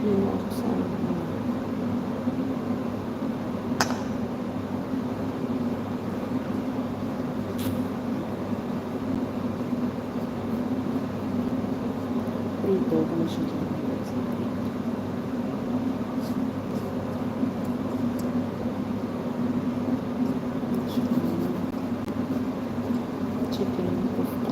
Binuksan ko. Dito ko na siya dito. Chicken kofta.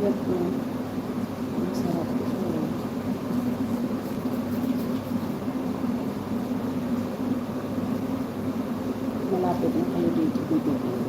Wet mo. Ang sarap ito. Malapit na kayo dito bibigyan.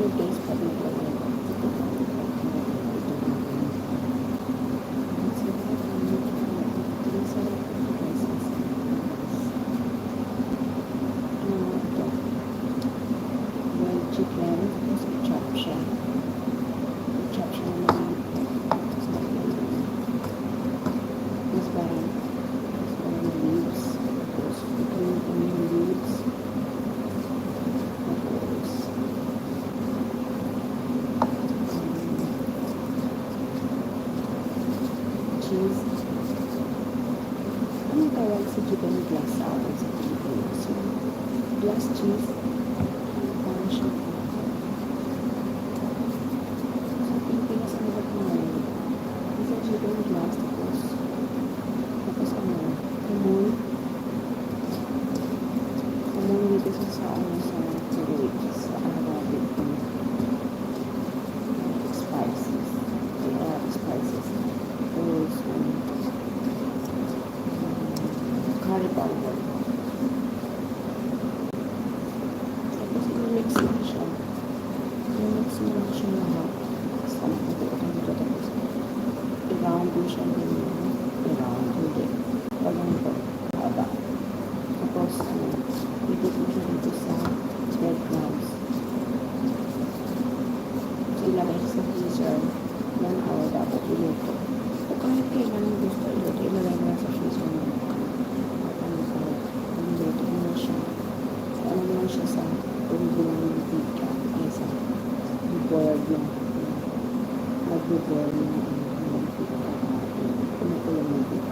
Guys, pag naglalagay ko. Well, chicken, tapos i-chop siya. I-chop siya naman. Mas parang leaves. Tapos ito yung leaves. Cheese. Anong tawag sa chicken glass sa Pilipinas? Glass cheese. Parang siya. Sa Pilipinas, ano ba kumain? Isa chicken glass, tapos kumon. Kumon dito sa Kuwait, sa Arabic. Spices. Spices. Tapos, curry powder. Tapos, i-mix lang siya. I-mix lang siya lahat. Tapos, i-round mo siya ganyan. I-round, hindi. Parang ito, haba. Tapos, i-dip mo siya dito sa breadcrumbs. So, ilagay siya sa freezer. 1 hour dapat iluto. So, kahit kailan gusto iluto, ilagay mo sa freezer mo. Iluto mo siya. So, ano lang siya sa bilang ng pika. Ay, sa boiled lang. Mag-boil na ng pika. Kumukulang ng pika.